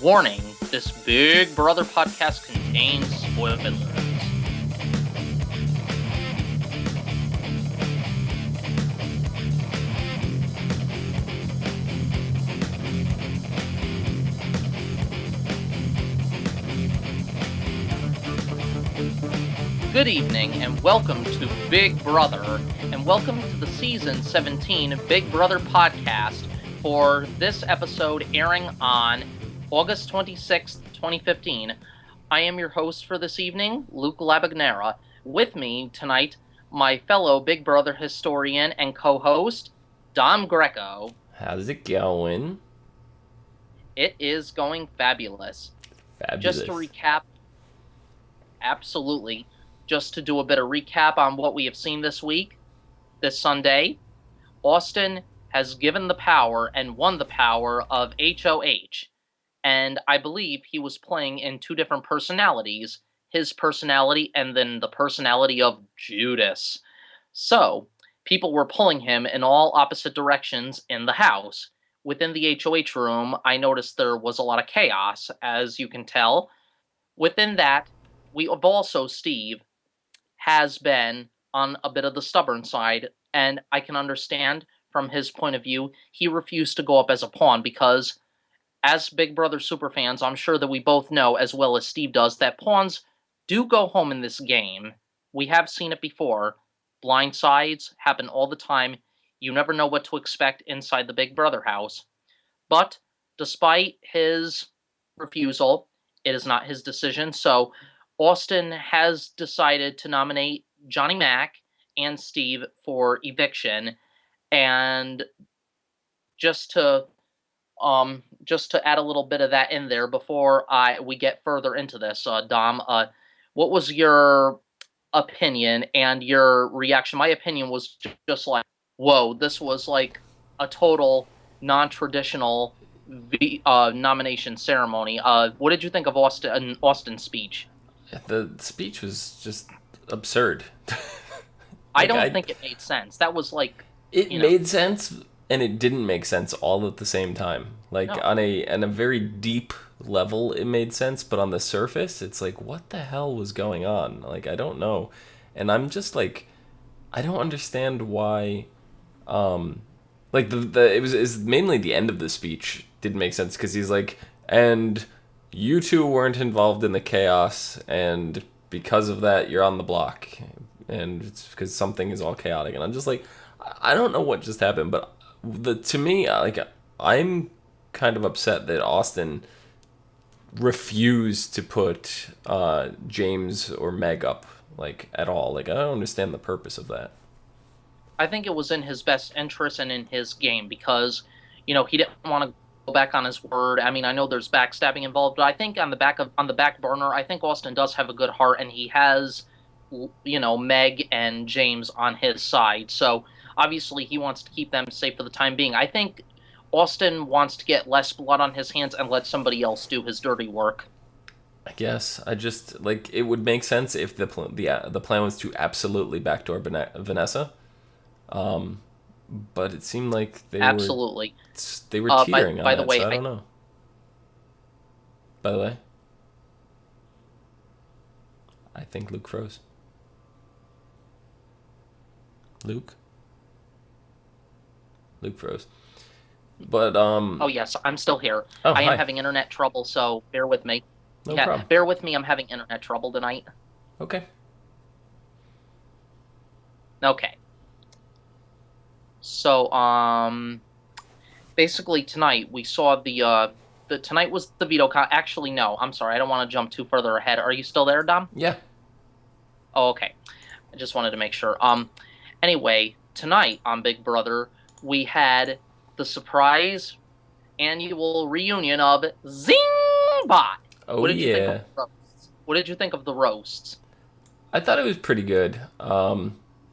Warning, this Big Brother podcast contains spoilers. Good evening and welcome to Big Brother, and welcome to the Season 17 Big Brother podcast for this episode airing on August 26th, 2015. I am your host for this evening, Luke Labagnera. With me tonight, my fellow Big Brother historian and co-host, Dom Greco. How's it going? It is going fabulous. Fabulous. Just to recap, absolutely. Just to do a bit of recap on what we have seen this week, this Sunday, Austin has given the power and won the power of HOH. And I believe he was playing in two different personalities, his personality and then the personality of Judas. So, people were pulling him in all opposite directions in the house. Within the HOH room, I noticed there was a lot of chaos, as you can tell. Within that, we have also, Steve, has been on a bit of the stubborn side, and I can understand from his point of view, he refused to go up as a pawn because, as Big Brother superfans, I'm sure that we both know, as well as Steve does, that pawns do go home in this game. We have seen it before. Blind sides happen all the time. You never know what to expect inside the Big Brother house. But, despite his refusal, it is not his decision, so Austin has decided to nominate Johnny Mac and Steve for eviction, and just to add a little bit of that in there before we get further into this, Dom, what was your opinion and your reaction? My opinion was just like, whoa, this was like a total non-traditional nomination ceremony. What did you think of Austin's speech? The speech was just absurd. I don't think it made sense. That was like, it made sense and it didn't make sense all at the same time. Like No. on a very deep level it made sense, but on the surface it's like, what the hell was going on? Like, I don't know. And I'm just like, I don't understand why like it was mainly the end of the speech didn't make sense, because he's like, and you two weren't involved in the chaos, and because of that you're on the block, and it's because something is all chaotic. And I'm just like, I don't know what just happened, but to me, like, I'm kind of upset that Austin refused to put James or Meg up, like, at all. Like, I don't understand the purpose of that. I think it was in his best interest and in his game because, he didn't want to go back on his word. I mean, I know there's backstabbing involved, but I think on the back burner, I think Austin does have a good heart and he has, Meg and James on his side. So obviously he wants to keep them safe for the time being. I think Austin wants to get less blood on his hands and let somebody else do his dirty work. I guess I just, like, it would make sense if the plan was to absolutely backdoor Vanessa. But it seemed like they absolutely were teetering on by that, the way, so I don't know. By the way, I think Luke froze. Luke froze. But oh yes, I'm still here. I am having internet trouble, so bear with me. No problem. Bear with me. I'm having internet trouble tonight. Okay. Okay. So, basically tonight we saw tonight was the veto actually, no, I'm sorry, I don't want to jump too further ahead. Are you still there, Dom? Yeah. Oh, okay. I just wanted to make sure. Anyway, tonight on Big Brother, we had the surprise annual reunion of Zingbot. Oh, what did you think of yeah. the roasts? What did you think of the roasts? I thought it was pretty good.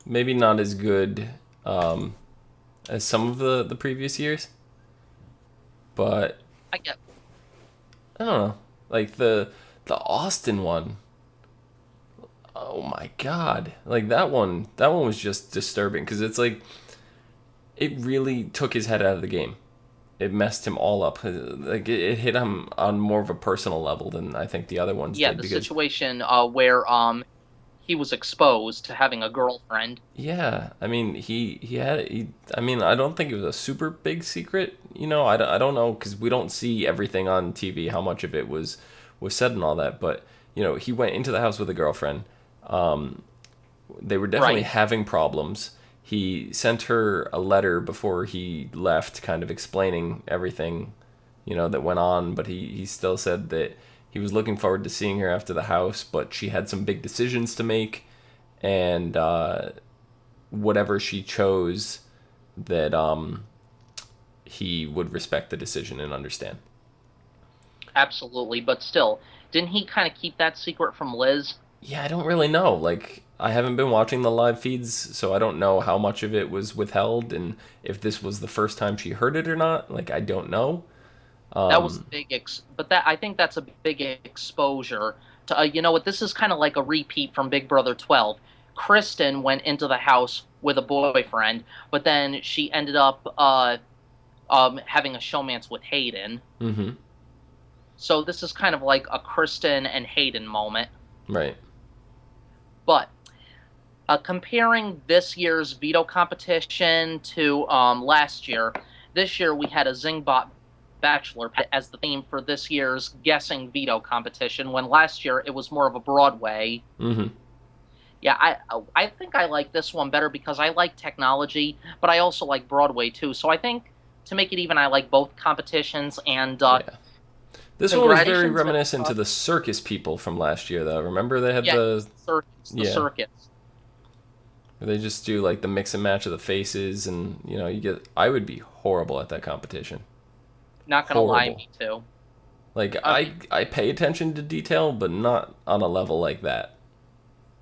Maybe not as good as some of the previous years, but I get. I don't know. Like the Austin one. Oh my god! Like that one was just disturbing, because it's like, it really took his head out of the game. it messed him all up. Like it hit him on more of a personal level than I think the other ones Yeah, did the because situation where he was exposed to having a girlfriend. yeah, I mean I mean I don't think it was a super big secret. I don't know because we don't see everything on TV how much of it was said and all that, but he went into the house with a girlfriend. They were definitely Right. having problems. He sent her a letter before he left, kind of explaining everything, that went on. But he still said that he was looking forward to seeing her after the house, but she had some big decisions to make, and whatever she chose, that he would respect the decision and understand. Absolutely, but still, didn't he kind of keep that secret from Liz? Yeah, I don't really know. Like, I haven't been watching the live feeds, so I don't know how much of it was withheld and if this was the first time she heard it or not. Like, I don't know. That was but that I think that's a big exposure to you know what, this is kind of like a repeat from Big Brother 12. Kristen went into the house with a boyfriend, but then she ended up having a showmance with Hayden. Mm-hmm. So this is kind of like a Kristen and Hayden moment. Right. But comparing this year's veto competition to last year, this year we had a Zingbot Bachelor as the theme for this year's guessing veto competition. When last year it was more of a Broadway. Mm-hmm. Yeah, I think I like this one better because I like technology, but I also like Broadway too. So I think to make it even, I like both competitions. And Yeah. This one was very congratulations, reminiscent to Vanessa. the circus people from last year, though. Remember they had Yeah, the the yeah, circus. they just do like the mix and match of the faces, and you get. I would be horrible at that competition. Not gonna lie, Horrible. me too. Like Um, I pay attention to detail, but not on a level like that.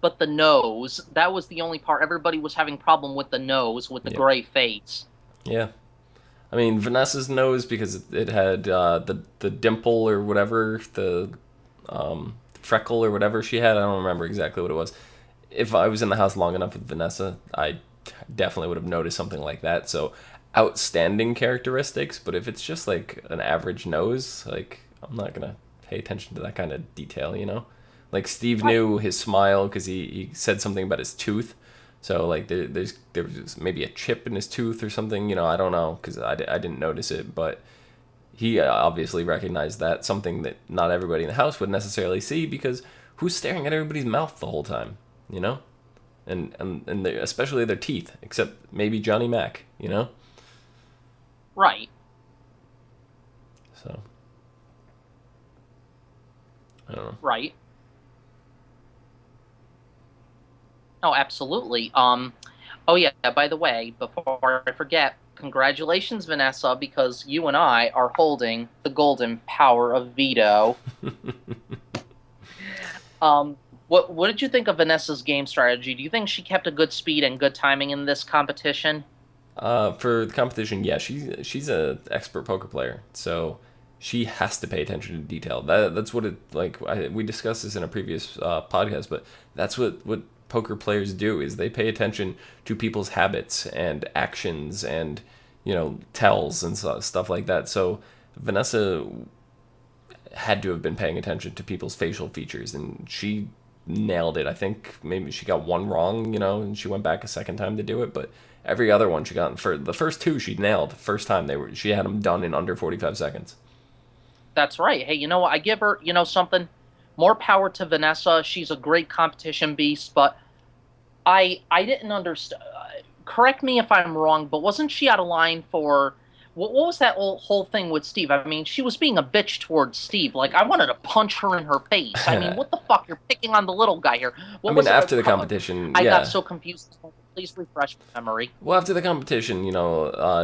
but the nose, that was the only part. Everybody was having problem with the nose, with the Yep. gray face. Yeah. I mean, Vanessa's nose because it had the dimple or whatever, the freckle or whatever she had. I don't remember exactly what it was. If I was in the house long enough with Vanessa, I definitely would have noticed something like that. So outstanding characteristics, but if it's just like an average nose, like I'm not gonna pay attention to that kind of detail. Like Steve Right. knew his smile because he said something about his tooth. So like there was maybe a chip in his tooth or something. I don't know because I didn't notice it, but he obviously recognized that something that not everybody in the house would necessarily see because who's staring at everybody's mouth the whole time, you know? And especially their teeth, except maybe Johnny Mac. Right. So I don't know. Right. Oh, absolutely. Oh yeah, by the way, before I forget, congratulations, Vanessa, because you and I are holding the golden power of veto. Um, what did you think of Vanessa's game strategy? Do you think she kept a good speed and good timing in this competition? For the competition, yeah, she's a expert poker player, so she has to pay attention to detail. That's what it like. We discussed this in a previous podcast, but that's what poker players do is they pay attention to people's habits and actions and tells and stuff like that. So Vanessa had to have been paying attention to people's facial features, and she nailed it. I think maybe she got one wrong, and she went back a second time to do it, but every other one she got for the first two she nailed. First time she had them done in under 45 seconds. That's right. Hey, you know what? I give her, something. More power to Vanessa. She's a great competition beast, but I didn't understand. Correct me if I'm wrong, but wasn't she out of line for what was that whole thing with Steve? I mean, she was being a bitch towards Steve. Like I wanted to punch her in her face. I mean, what the fuck? You're picking on the little guy here. I What mean, was? after the competition, I got yeah. so confused. Please refresh my memory. Well, after the competition,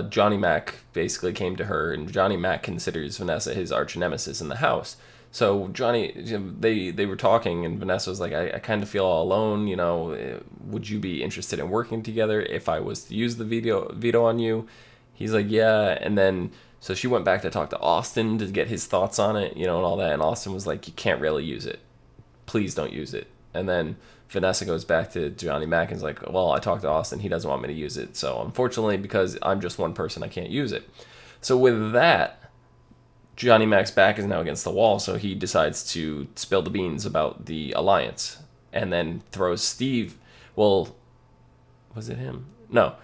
Johnny Mac basically came to her, and Johnny Mac considers Vanessa his arch nemesis in the house. So Johnny, they were talking, and Vanessa was like, I kind of feel all alone. Would you be interested in working together if I was to use the veto on you? He's like, yeah. And then so she went back to talk to Austin to get his thoughts on it, and all that. And Austin was like, you can't really use it. Please don't use it. And then Vanessa goes back to Johnny Mac and is like, well, I talked to Austin. He doesn't want me to use it. So unfortunately, because I'm just one person, I can't use it. So with that, Johnny Mac's back is now against the wall, so he decides to spill the beans about the alliance, and then throws Steve. Well, was it him? No,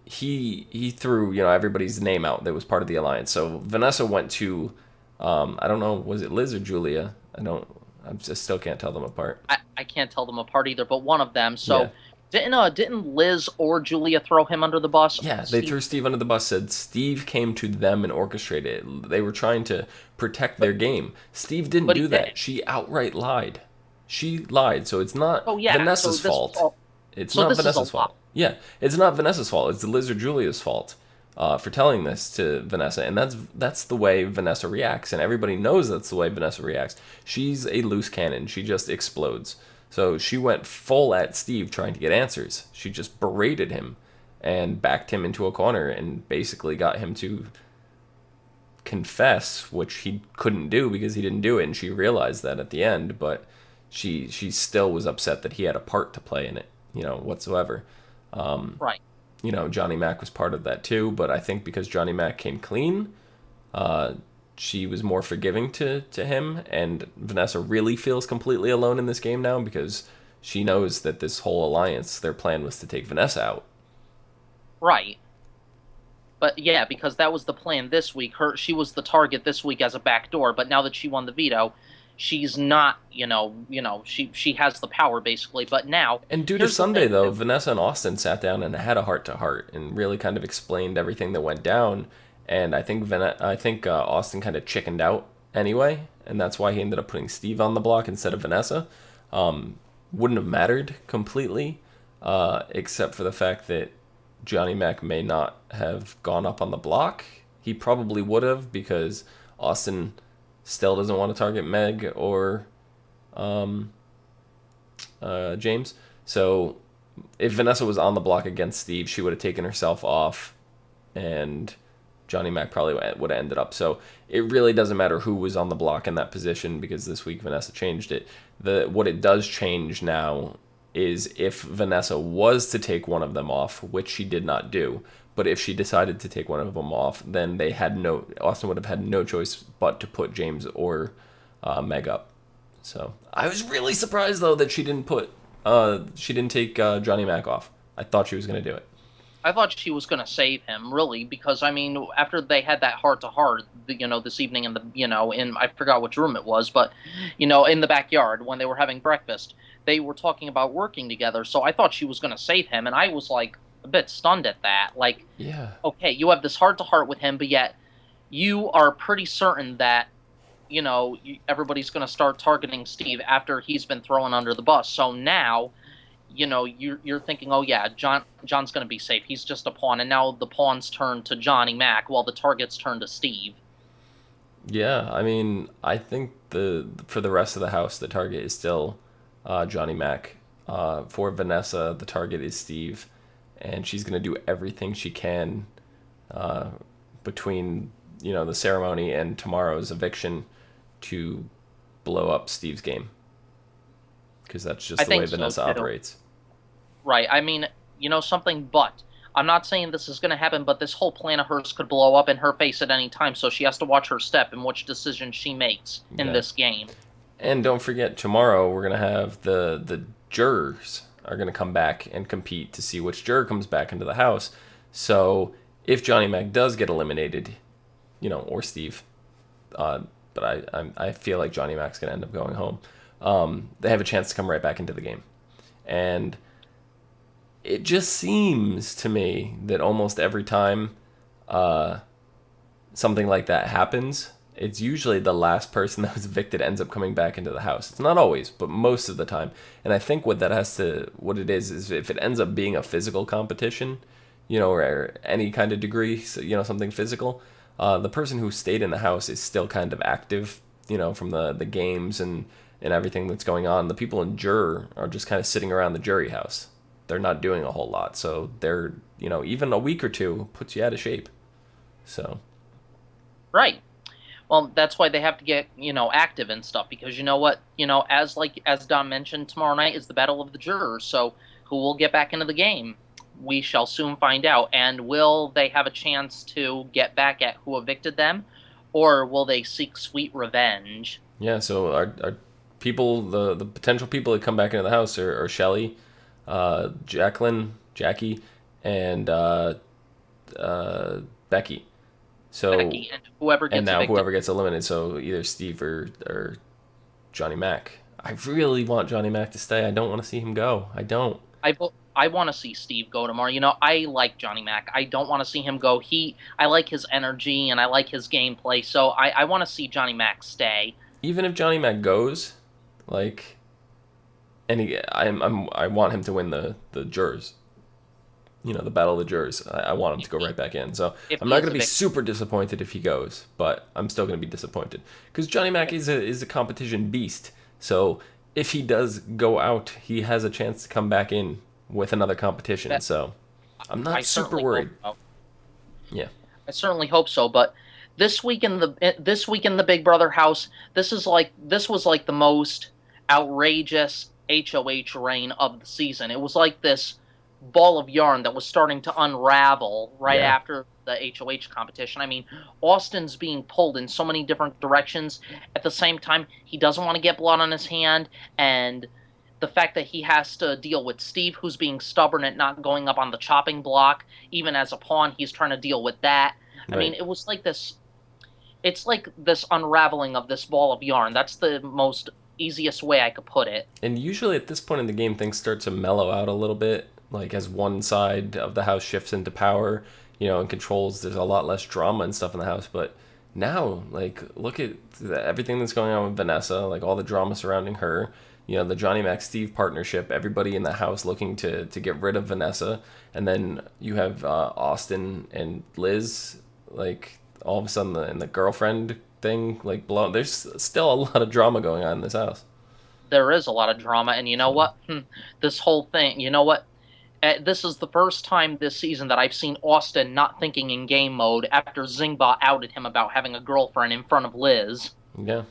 he threw everybody's name out that was part of the alliance. So Vanessa went to, I don't know, was it Liz or Julia? I just still can't tell them apart. I can't tell them apart either, but one of them. Yeah, So didn't Liz or Julia throw him under the bus? yeah, they Steve, threw Steve under the bus. Said Steve came to them and orchestrated it. They were trying to protect but their game. Steve didn't but he do didn't. that. She outright lied. She lied, so it's not Oh yeah. So Vanessa's this was fault. all. It's So not this is a Vanessa's lie. fault. Yeah, it's not Vanessa's fault. It's Liz or Julia's fault for telling this to Vanessa, and that's the way Vanessa reacts, and everybody knows that's the way Vanessa reacts. She's a loose cannon. She just explodes. So she went full at Steve trying to get answers. She just berated him and backed him into a corner and basically got him to confess, which he couldn't do because he didn't do it, and she realized that at the end, but she still was upset that he had a part to play in it, whatsoever. Right. Johnny Mac was part of that too, but I think because Johnny Mac came clean, uh, she was more forgiving to him, and Vanessa really feels completely alone in this game now because she knows that this whole alliance, their plan was to take Vanessa out. Right. But yeah, because that was the plan this week. She was the target this week as a backdoor, but now that she won the veto, she's not, she has the power basically. But now, And due to here's the Sunday, thing though, too. Vanessa and Austin sat down and had a heart to heart and really kind of explained everything that went down. And I think Austin kind of chickened out anyway, and that's why he ended up putting Steve on the block instead of Vanessa. Wouldn't have mattered completely, except for the fact that Johnny Mac may not have gone up on the block. He probably would have because Austin still doesn't want to target Meg or James. So if Vanessa was on the block against Steve, she would have taken herself off, and Johnny Mac probably would have ended up. So it really doesn't matter who was on the block in that position because this week Vanessa changed it. What it does change now is if Vanessa was to take one of them off, which she did not do. But if she decided to take one of them off, then Austin would have had no choice but to put James or Meg up. So I was really surprised though that she didn't take Johnny Mac off. I thought she was gonna do it. I thought she was going to save him, really, because I mean, after they had that heart to heart, this evening in the, in I forgot which room it was, but in the backyard when they were having breakfast, they were talking about working together. So I thought she was going to save him, and I was like a bit stunned at that. Like, Yeah. okay, you have this heart to heart with him, but yet you are pretty certain that everybody's going to start targeting Steve after he's been thrown under the bus. So now you're thinking, oh yeah, John's going to be safe. He's just a pawn, and now the pawn's turn to Johnny Mac, while the target's turned to Steve. Yeah, I mean, I think the for the rest of the house, the target is still Johnny Mac. For Vanessa, the target is Steve, and she's gonna do everything she can uh, between the ceremony and tomorrow's eviction to blow up Steve's game because that's I just the way think so Vanessa too. operates. Right. I mean, something, but I'm not saying this is going to happen, but this whole plan of hers could blow up in her face at any time, so she has to watch her step and which decision she makes in Yeah. this game. And don't forget, tomorrow we're gonna have the jurors are gonna come back and compete to see which juror comes back into the house. So if Johnny Mac does get eliminated, or Steve, uh, but I feel like Johnny Mac's gonna end up going home. They have a chance to come right back into the game, and it just seems to me that almost every time something like that happens, it's usually the last person that was evicted ends up coming back into the house. It's not always, but most of the time. And I think what it is if it ends up being a physical competition, or any kind of degree, so, something physical, the person who stayed in the house is still kind of active, from the games and everything that's going on. The people in juror are just kind of sitting around the jury house. They're not doing a whole lot. So they're, even a week or two puts you out of shape. So Right. Well, that's why they have to get, active and stuff, because you know what, as Don mentioned, tomorrow night is the battle of the jurors, so who will get back into the game? We shall soon find out. And will they have a chance to get back at who evicted them, or will they seek sweet revenge? Yeah, so our people, the potential people that come back into the house are Shelly, Jacqueline, Jackie, and Becky. So, Becky and whoever and gets now evicted. whoever gets eliminated, so either Steve or Johnny Mac. I really want Johnny Mac to stay. I don't want to see him go. I don't. I want to see Steve go tomorrow. I like Johnny Mac. I don't want to see him go. I like his energy and I like his gameplay. So I want to see Johnny Mac stay. Even if Johnny Mac goes, like, and I want him to win the jurors. The battle of the jurors. I want him to If go he right back in. So if I'm he not is going to be evicted, super disappointed if he goes, but I'm still going to be disappointed because Johnny Mac is a competition beast. So if he does go out, he has a chance to come back in with another competition. So I'm I not super certainly hope worried. so. Yeah, I certainly hope so. But this week in the Big Brother house, this was like the most outrageous HOH reign of the season. It was like this ball of yarn that was starting to unravel right yeah, after the HOH competition. I mean, Austin's being pulled in so many different directions. At the same time, he doesn't want to get blood on his hand, and the fact that he has to deal with Steve, who's being stubborn at not going up on the chopping block, even as a pawn, he's trying to deal with that. I mean, right. it was like this. It's like this unraveling of this ball of yarn. That's the most easiest way I could put it. And usually at this point in the game, things start to mellow out a little bit. Like as one side of the house shifts into power, and controls. There's a lot less drama and stuff in the house. But now, like, look at everything that's going on with Vanessa. Like all the drama surrounding her. The Johnny Mac Steve partnership. Everybody in the house looking to get rid of Vanessa, and then you have Austin and Liz. Like all of a sudden, the girlfriend thing like blown. There's still a lot of drama going on in this house. There is a lot of drama, and you know So what? This whole thing, you know what? This is the first time this season that I've seen Austin not thinking in game mode after Zingbot outed him about having a girlfriend in front of Liz. yeah,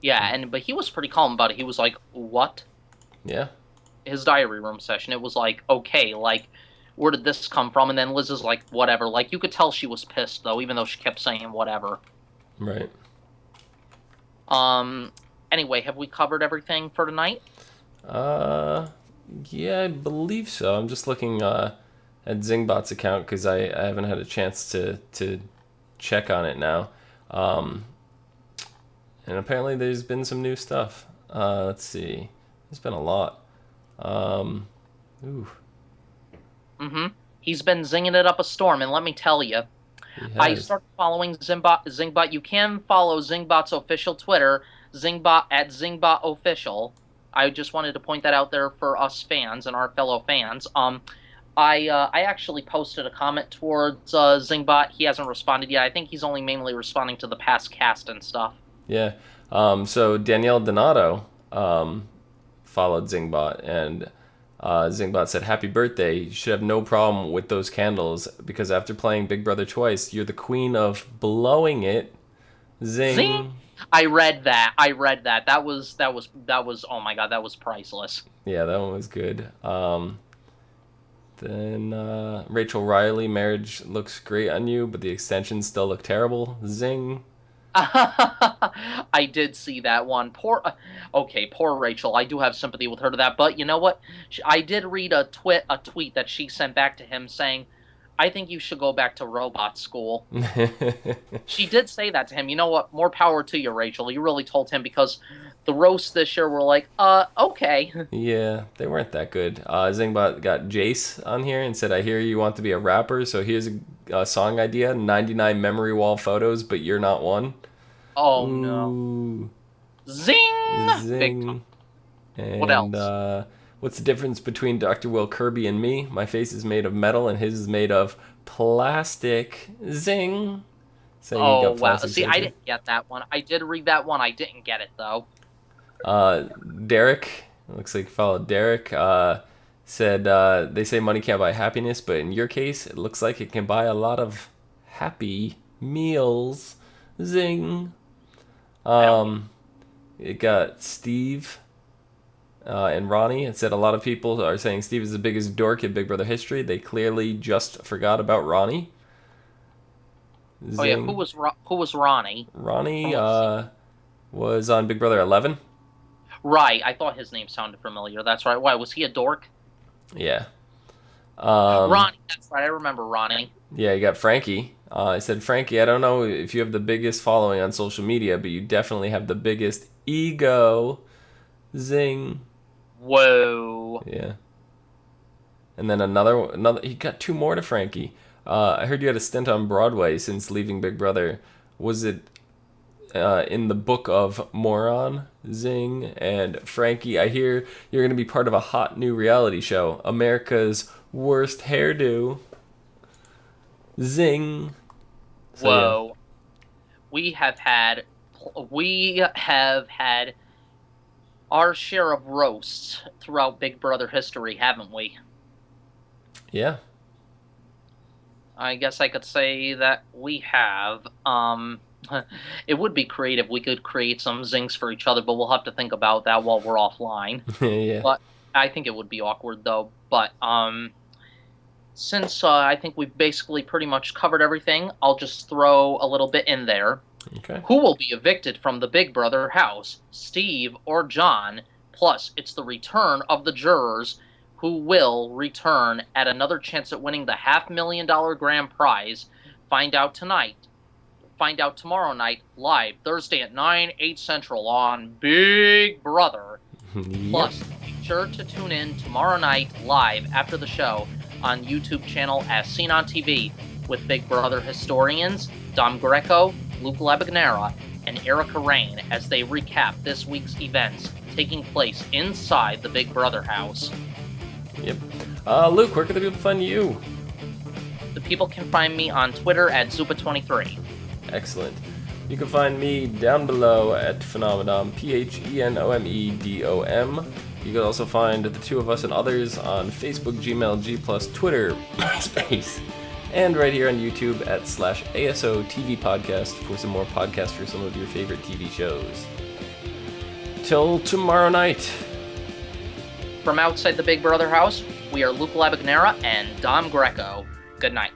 Yeah, but he was pretty calm about it. He was like, "What?" yeah, His diary room session. It was like, "Okay, like where did this come from?" And then Liz is like, "Whatever." Like you could tell she was pissed though, even though she kept saying whatever. right. Um anyway, have we covered everything for tonight? Uh, yeah, I believe so. I'm just looking at Zingbot's account because I haven't had a chance to check on it now. Um, and apparently there's been some new stuff. Let's see. There's been a lot. Um, ooh, Mhm. He's been zinging it up a storm, and let me tell you, he I has. started following Zingbot. You can follow Zingbot's official Twitter, Zingbot at Zingbot Official. I just wanted to point that out there for us fans and our fellow fans. I actually posted a comment towards Zingbot. He hasn't responded yet. I think he's only mainly responding to the past cast and stuff. Yeah. So Danielle Donato followed Zingbot, and Zingbot said, "Happy birthday! You should have no problem with those candles because after playing Big Brother twice, you're the queen of blowing it." Zing! Zing. I read that. I read that. That was. Oh my god, that was priceless. Yeah, that one was good. Then Rachel Riley, marriage looks great on you, but the extensions still look terrible. Zing. I did see that one. Okay, poor Rachel. I do have sympathy with her to that, but you know what? I did read a tweet that she sent back to him saying, "I think you should go back to robot school." She did say that to him. You know what? More power to you, Rachel. You really told him because the roasts this year were like, okay. Yeah, they weren't that good. Zingbot got Jace on here and said, "I hear you want to be a rapper, so here's a song idea: 99 memory wall photos, but you're not one." Oh no. Ooh, Zing! Big time. zing. What And else? what's the difference between Dr. Will Kirby and me? My face is made of metal and his is made of plastic. Zing. Saying he Oh got wow. plastic See, I surgery. didn't get that one. I did read that one. I didn't get it though. Uh, Derek, looks like you followed Derek, said they say money can't buy happiness, but in your case, it looks like it can buy a lot of happy meals. Zing. I don't get. It got Steve. And Ronnie, it said a lot of people are saying Steve is the biggest dork in Big Brother history. They clearly just forgot about Ronnie. Oh yeah, Zing. who was Ronnie? From Ronnie what season? was on Big Brother 11. Right, I thought his name sounded familiar. That's right. Why was he a dork? Yeah. Um, Ronnie. That's right. I remember Ronnie. yeah, you got Frankie. I said, Frankie, I don't know if you have the biggest following on social media, but you definitely have the biggest ego. Zing. Whoa. Yeah. And then another. He got two more to Frankie. I heard you had a stint on Broadway since leaving Big Brother. Was it in the Book of Moron? Zing. And Frankie, I hear you're going to be part of a hot new reality show, America's Worst Hairdo. Zing. So yeah. Whoa. We have had we have had our share of roasts throughout Big Brother history, haven't we? Yeah. I guess I could say that we have. It would be creative. We could create some zings for each other, but we'll have to think about that while we're offline. Yeah. But I think it would be awkward though. But since I think we've basically pretty much covered everything, I'll just throw a little bit in there. Okay. Who will be evicted from the Big Brother house, Steve or John? Plus, it's the return of the jurors who will return at another chance at winning the $500,000 grand prize. Find out tonight. Find out tomorrow night, live, Thursday at 9, 8 Central on Big Brother. Yep. Plus, be sure to tune in tomorrow night, live, after the show, on YouTube channel As Seen on TV, with Big Brother historians Dom Greco, Luke Labagnera, and Erika Rain as they recap this week's events taking place inside the Big Brother house. Yep. Luke, where can the people find you? The people can find me on Twitter at Zupa23. Excellent. You can find me down below at Phenomenon, Phenomedom. You can also find the two of us and others on Facebook, Gmail, G+, Twitter, MySpace, and right here on YouTube at /ASO TV Podcast for some more podcasts for some of your favorite TV shows. Till tomorrow night. From outside the Big Brother house, we are Luke Labagnera and Dom Greco. Good night.